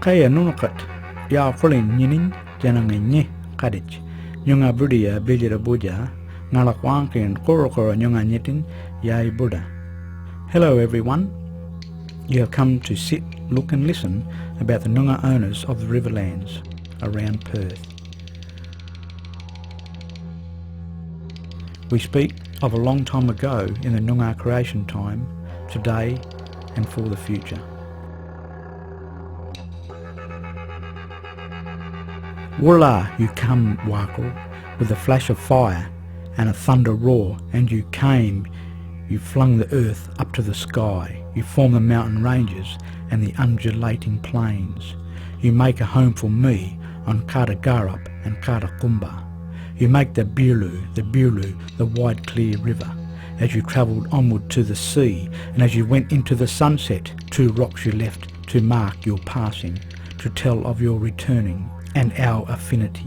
Kaya nunukat ya kulin nyinin janangin kadich. Noongar of Beeliar Buddha ngalakwankin korokoro noongar nyitin yai Buddha. Hello everyone. You have come to sit, look and listen about the Noongar owners of the riverlands around Perth. We speak of a long time ago in the Noongar creation time, today and for the future. Wulla you come, Wakal, with a flash of fire and a thunder roar, and you came, you flung the earth up to the sky, you formed the mountain ranges and the undulating plains. You make a home for me on Kardagarup and Kardakumba. You make the Beeliar, the wide clear river. As you travelled onward to the sea, and as you went into the sunset, 2 rocks you left to mark your passing, to tell of your returning and our affinity.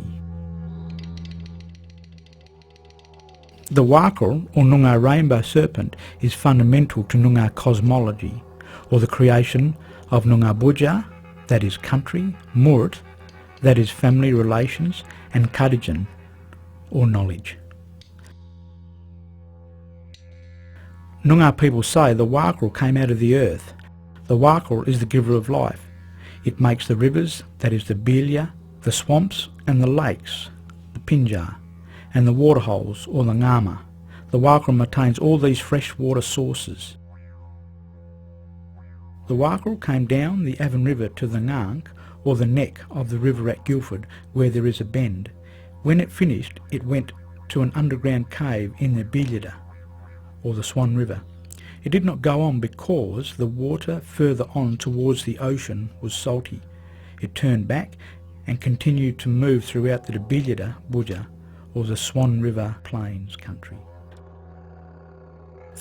The Wakal, or Noongar rainbow serpent, is fundamental to Noongar cosmology, or the creation of Noongar Buddha, that is country, Murit, that is family relations, and Kadijan, or knowledge. Noongar people say the Wakal came out of the earth. The Wakal is the giver of life. It makes the rivers, that is the Beeliar, the swamps and the lakes, the Pinjar, and the waterholes, or the Ngama. The Wakal maintains all these fresh water sources. The Wakal came down the Avon River to the Ngank, or the neck of the river at Guildford, where there is a bend. When it finished, it went to an underground cave in the Beeliar, or the Swan River. It did not go on because the water further on towards the ocean was salty. It turned back and continued to move throughout the Beeliar Buddha, or the Swan River Plains country.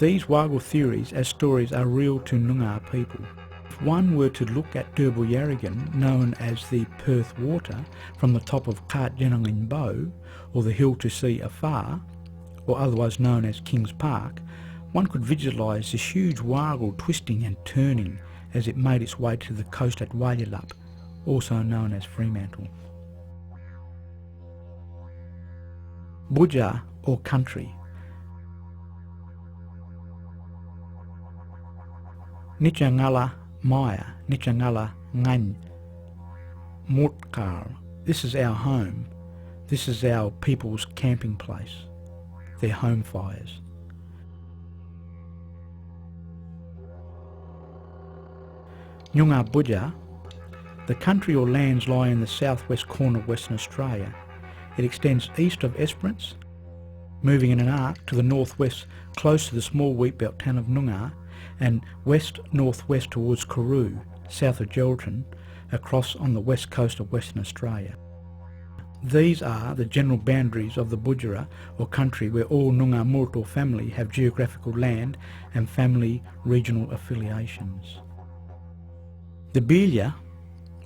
These Wakal theories as stories are real to Noongar people. If one were to look at Derbyl Yarrigan, known as the Perth Water, from the top of Cartgenongin Bow, or the hill to see afar, or otherwise known as Kings Park, one could visualise this huge Wakal twisting and turning as it made its way to the coast at Walyalup, also known as Fremantle. Buddha, or country. Nichangala Maya, Nichangala Ngan, Mutkal. This is our home. This is our people's camping place, their home fires. Noongar Buddha. The country or lands lie in the southwest corner of Western Australia. It extends east of Esperance, moving in an arc to the northwest close to the small wheatbelt town of Noongar, and west-northwest towards Carew, south of Geraldton, across on the west coast of Western Australia. These are the general boundaries of the Buddha, or country, where all Noongar Murit or family have geographical land and family regional affiliations. The Beeliar,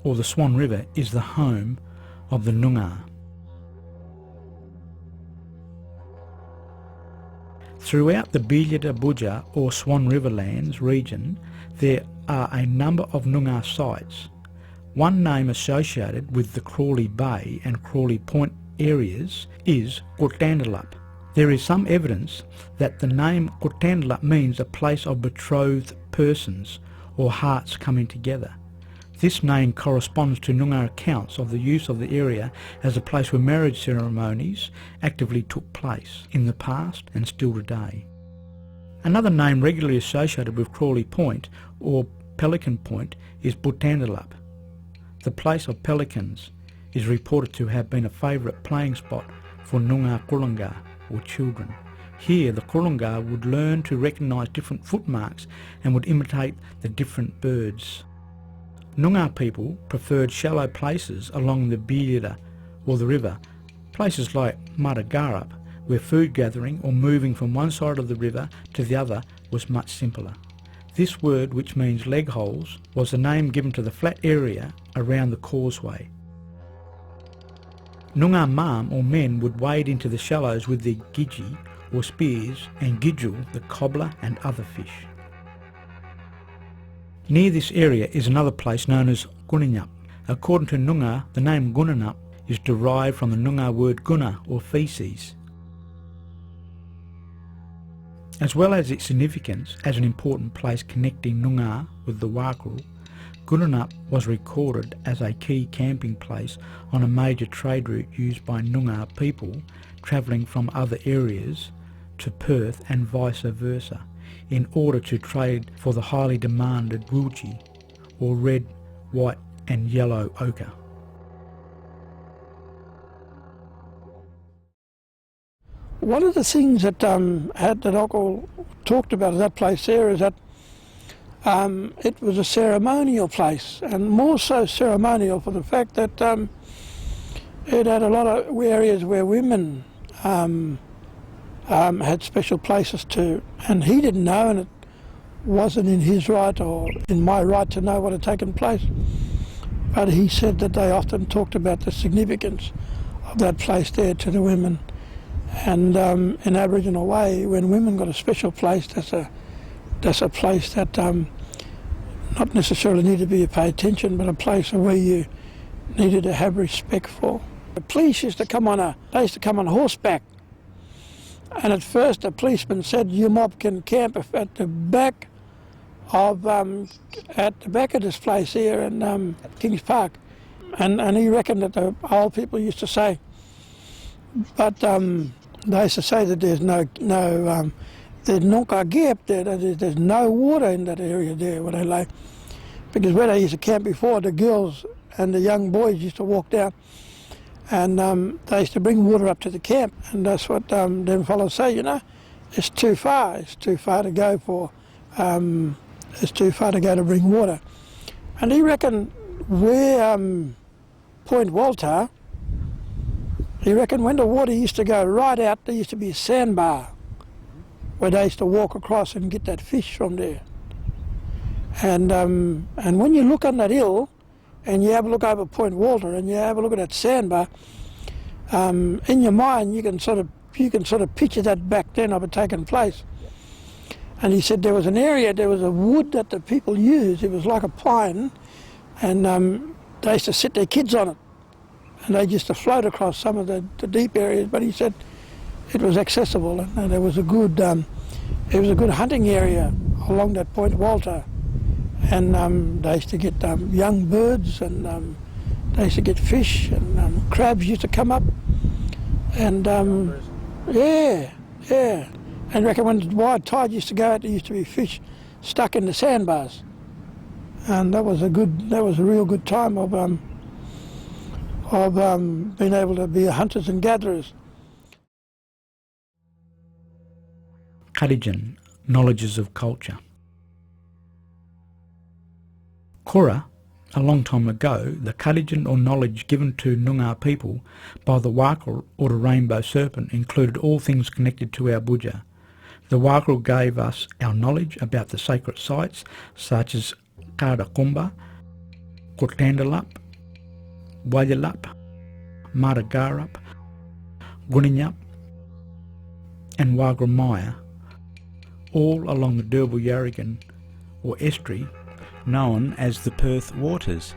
or the Swan River, is the home of the Noongar. Throughout the Beeliar Buddha, or Swan Riverlands region, there are a number of Noongar sites. One name associated with the Crawley Bay and Crawley Point areas is Gurtandalup. There is some evidence that the name Gurtandalup means a place of betrothed persons, or hearts coming together. This name corresponds to Noongar accounts of the use of the area as a place where marriage ceremonies actively took place in the past and still today. Another name regularly associated with Crawley Point, or Pelican Point, is Buttandalup. The place of pelicans is reported to have been a favourite playing spot for Noongar Kulunga, or children. Here the Kulunga would learn to recognise different footmarks and would imitate the different birds. Noongar people preferred shallow places along the Beeliar, or the river, places like Mudagarup, where food gathering or moving from one side of the river to the other was much simpler. This word, which means leg holes, was the name given to the flat area around the causeway. Noongar mam, or men, would wade into the shallows with their gidgee, or spears, and gidgel, the cobbler, and other fish. Near this area is another place known as Guninyup, According to Noongar, the name Gunnup is derived from the Noongar word gunna, or feces. As well as its significance as an important place connecting Noongar with the Warkal, Gunnup was recorded as a key camping place on a major trade route used by Noongar people travelling from other areas to Perth and vice versa, in order to trade for the highly demanded wulji, or red, white and yellow ochre. One of the things that that Uncle talked about at that place there is that it was a ceremonial place, and more so ceremonial for the fact that it had a lot of areas where women had special places too, and he didn't know, and it wasn't in his right or in my right to know what had taken place. But he said that they often talked about the significance of that place there to the women. And in Aboriginal way, when women got a special place, that's a place that not necessarily needed to be paid attention, but a place where you needed to have respect for. The police used to come on horseback, and at first the policeman said, "You mob can camp at the back of this place here in at Kings Park," and he reckoned that the old people used to say, but they used to say that there's there's Noongar gap there, there's no water in that area there where they lay, because where they used to camp before, the girls and the young boys used to walk down, and they used to bring water up to the camp, and that's what them fellows say, you know, it's too far to go for, it's too far to go to bring water. And he reckoned where Point Walter, he reckoned when the water used to go right out, there used to be a sandbar where they used to walk across and get that fish from there. And when you look on that hill and you have a look over Point Walter and you have a look at that sandbar, in your mind you can sort of picture that back then of it taking place. And he said there was an area, there was a wood that the people used, it was like a pine, and they used to sit their kids on it, and they used to float across some of the deep areas. But he said it was accessible, and there was a good, it was a good hunting area along that Point Walter, and they used to get young birds, and they used to get fish, and crabs used to come up, and yeah. And I reckon when the wide tide used to go out, there used to be fish stuck in the sandbars, and that was a real good time of being able to be hunters and gatherers. Kadijan, knowledges of culture. Kora, a long time ago, the Kadijan or knowledge given to Noongar people by the Warkal or the rainbow serpent included all things connected to our Budja. The Warkal gave us our knowledge about the sacred sites such as Karakumba, Kortandalup, Wayalup, Maragarup, Guninyup and Wagramaya, all along the Derbil Yarragon or estuary known as the Perth Waters,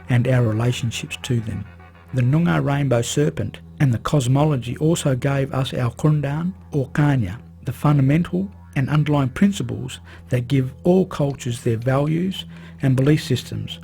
and our relationships to them. The Noongar rainbow serpent and the cosmology also gave us our Kundan or Kanya, the fundamental and underlying principles that give all cultures their values and belief systems.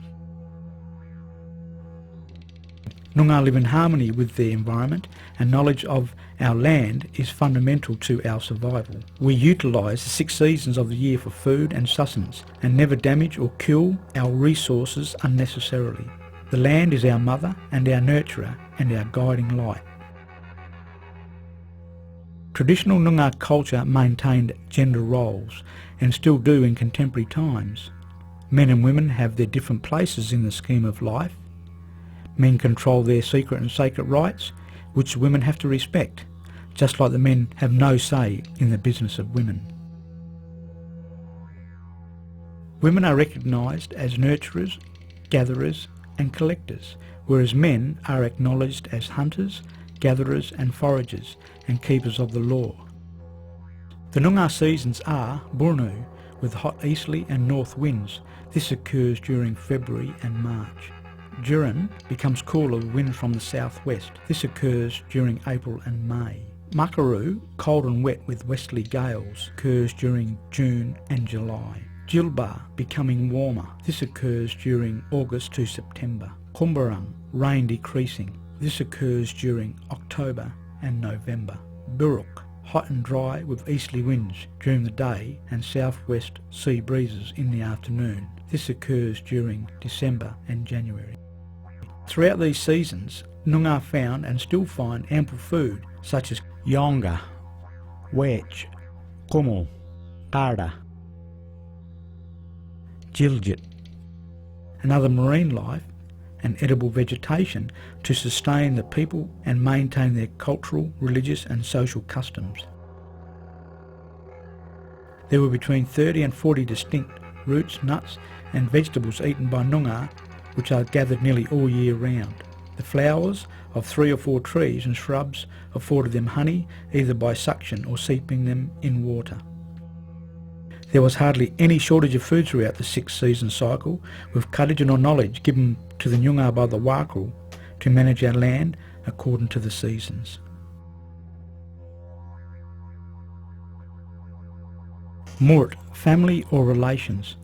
Noongar live in harmony with their environment, and knowledge of our land is fundamental to our survival. We utilise the 6 seasons of the year for food and sustenance, and never damage or kill our resources unnecessarily. The land is our mother and our nurturer and our guiding light. Traditional Noongar culture maintained gender roles, and still do in contemporary times. Men and women have their different places in the scheme of life. Men control their secret and sacred rights, which women have to respect, just like the men have no say in the business of women. Women are recognised as nurturers, gatherers and collectors, whereas men are acknowledged as hunters, gatherers and foragers and keepers of the law. The Noongar seasons are Burnu, with hot easterly and north winds. This occurs during February and March. Durin becomes cooler with wind from the southwest. This occurs during April and May. Makaru, cold and wet with westerly gales, occurs during June and July. Jilba, becoming warmer. This occurs during August to September. Kumbarang, rain decreasing. This occurs during October and November. Buruk, hot and dry with easterly winds during the day and southwest sea breezes in the afternoon. This occurs during December and January. Throughout these seasons, Noongar found and still find ample food such as yonga, wedge, kumul, karda, jiljit, and other marine life and edible vegetation to sustain the people and maintain their cultural, religious and social customs. There were between 30 and 40 distinct roots, nuts and vegetables eaten by Noongar, which are gathered nearly all year round. The flowers of 3 or 4 trees and shrubs afforded them honey either by suction or seeping them in water. There was hardly any shortage of food throughout the 6-season cycle, with courage or knowledge given to the Noongar by the Wakru to manage our land according to the seasons. Murt, family or relations.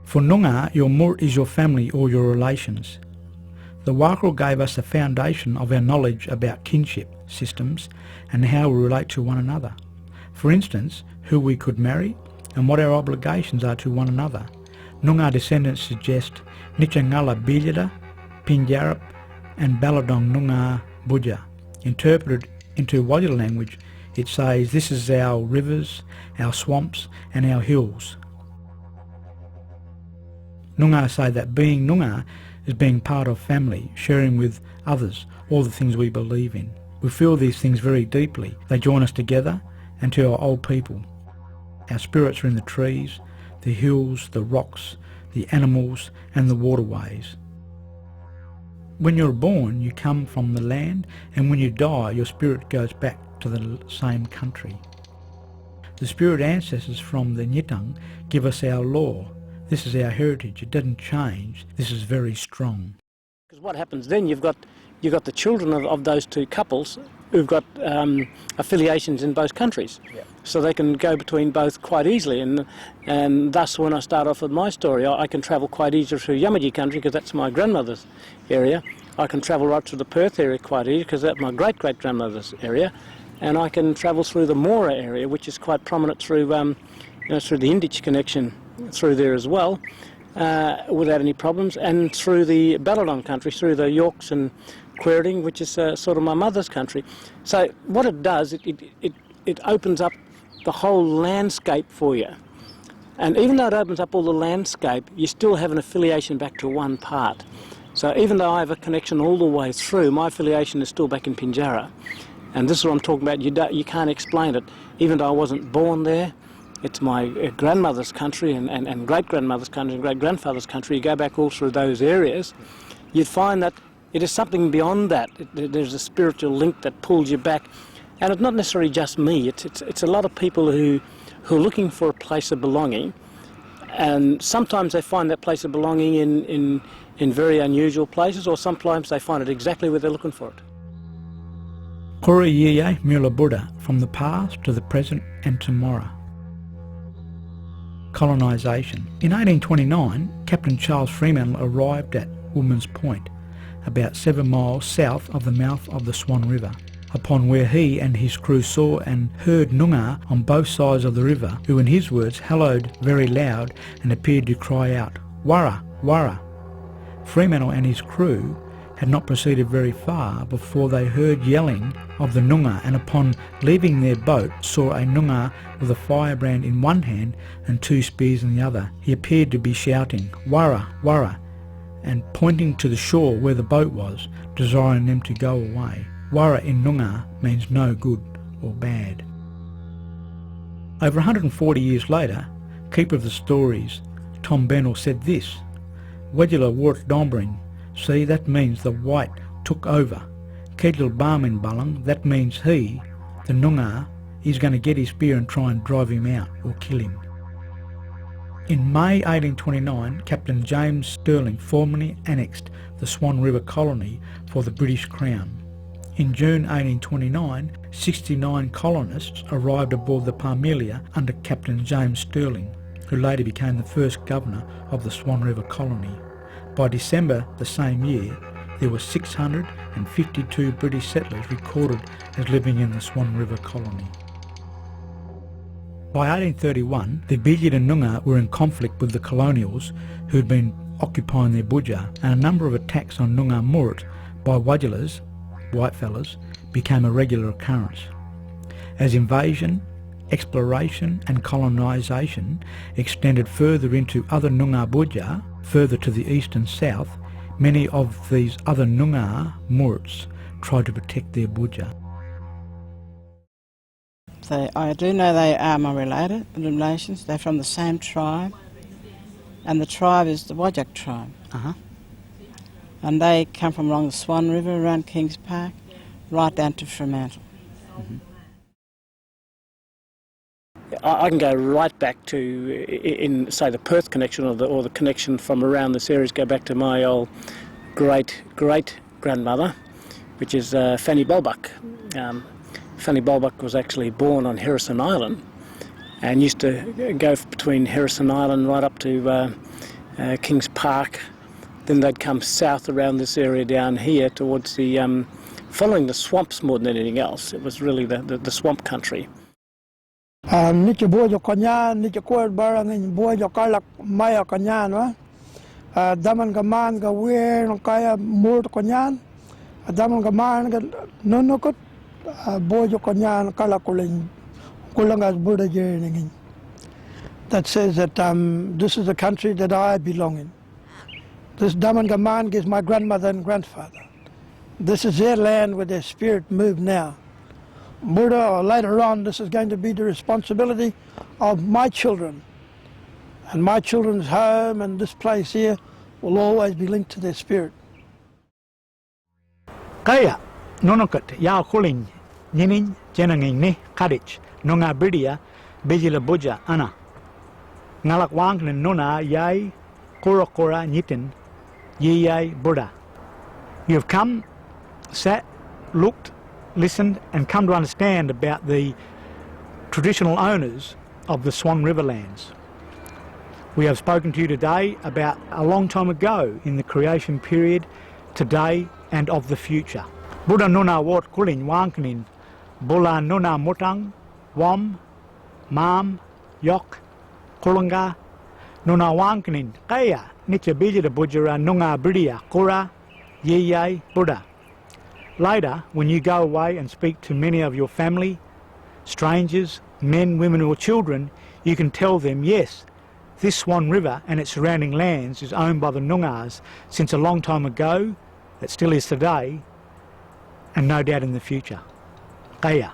For Noongar, your Murt is your family or your relations. The Wakru gave us the foundation of our knowledge about kinship systems and how we relate to one another. For instance, who we could marry and what our obligations are to one another. Noongar descendants suggest Noongar of Beeliar, Pinjarap and Baladong Noongar Buja. Interpreted into Wadja language, it says this is our rivers, our swamps and our hills. Noongar say that being Noongar is being part of family, sharing with others all the things we believe in. We feel these things very deeply. They join us together and to our old people. Our spirits are in the trees, the hills, the rocks, the animals and the waterways. When you're born, you come from the land, and when you die, your spirit goes back to the same country. The spirit ancestors from the Nyitang give us our law. This is our heritage. It doesn't change. This is very strong. Because what happens then, you've got the children of those two couples who've got affiliations in both countries. Yeah. So they can go between both quite easily, and thus when I start off with my story, I can travel quite easily through Yamaji country because that's my grandmother's area. I can travel right through the Perth area quite easily because that's my great-great-grandmother's area, and I can travel through the Mora area, which is quite prominent through through the Inditch connection through there as well, without any problems, and through the Baladong country, through the Yorks and Querding, which is sort of my mother's country. So what it does, it opens up the whole landscape for you. And even though it opens up all the landscape, you still have an affiliation back to one part. So even though I have a connection all the way through, my affiliation is still back in Pinjarra. And this is what I'm talking about. You can't explain it. Even though I wasn't born there, it's my grandmother's country and great-grandmother's country and great-grandfather's country. You go back all through those areas, you'd find that it is something beyond that. There's a spiritual link that pulls you back. And it's not necessarily just me. It's a lot of people who are looking for a place of belonging. And sometimes they find that place of belonging in very unusual places, or sometimes they find it exactly where they're looking for it. Kura Yiye Mula Buddha, from the past to the present and tomorrow. Colonization. In 1829, Captain Charles Fremantle arrived at Woodman's Point, about 7 miles south of the mouth of the Swan River, upon where he and his crew saw and heard Noongar on both sides of the river, who in his words hallooed very loud and appeared to cry out, "Warra, Warra." Fremantle and his crew had not proceeded very far before they heard yelling of the Noongar, and upon leaving their boat saw a Noongar with a firebrand in one hand and 2 spears in the other. He appeared to be shouting, "Warra, Warra," and pointing to the shore where the boat was, desiring them to go away. Warra in Noongar means no good or bad. Over 140 years later, keeper of the stories, Tom Bennell said this, "Wedula wort dombring, see, that means the white took over. Kedil Barmin Balang, that means he, the Noongar, is going to get his spear and try and drive him out or kill him." In May 1829, Captain James Stirling formally annexed the Swan River colony for the British Crown. In June 1829, 69 colonists arrived aboard the Parmelia under Captain James Stirling, who later became the first governor of the Swan River colony. By December the same year, there were 652 British settlers recorded as living in the Swan River colony. By 1831, the Beeliar and Noongar were in conflict with the colonials who had been occupying their budja, and a number of attacks on Noongar Murut by Wadjalas, whitefellas, became a regular occurrence. As invasion, exploration and colonisation extended further into other Noongar budja, further to the east and south, many of these other Noongar Muruts tried to protect their budja. I do know they are my relations. They're from the same tribe, and the tribe is the Wajak tribe. And they come from along the Swan River, around Kings Park, right down to Fremantle. I can go right back to, in say, the Perth connection or the connection from around this area, go back to my old great-grandmother, which is Fanny Bolbuck. Fanny Bolbuck was actually born on Harrison Island and used to go between Harrison Island right up to Kings Park. Then they'd come south around this area down here towards the, following the swamps more than anything else. It was really the swamp country. Niche bojo kanya, niche koer barang in bojo kalak maya kanya no. Daman gaman ga wer no kaya mur kanya. Daman gaman ga nonokot bojo kanya kalak kulangas Buddha journey. That says that this is the country that I belong in. This Daman gaman is my grandmother and grandfather. This is their land where their spirit moved now. Buddha, or later on, this is going to be the responsibility of my children. And my children's home and this place here will always be linked to their spirit. Kaya, nonokot, yao kuling, ninin, jenanging ni, kadich, Noongar Beeliar, Beeliar Budja, ana. Ngalak wang nuna yai, kora nyitin, yai Buddha. You have come, sat, looked, listened and come to understand about the traditional owners of the Swan River lands. We have spoken to you today about a long time ago in the creation period, today and of the future. Buddha nuna wat kulin wangkanin, bula nuna mutang, wam, mam, yok, kulanga, nuna wangkanin, kaya, nicha Beeliar Budjara Noongar Beeliar, kora, yei Buddha. Later, when you go away and speak to many of your family, strangers, men, women or children, you can tell them, yes, this Swan River and its surrounding lands is owned by the Noongars since a long time ago, that still is today, and no doubt in the future. Kaya.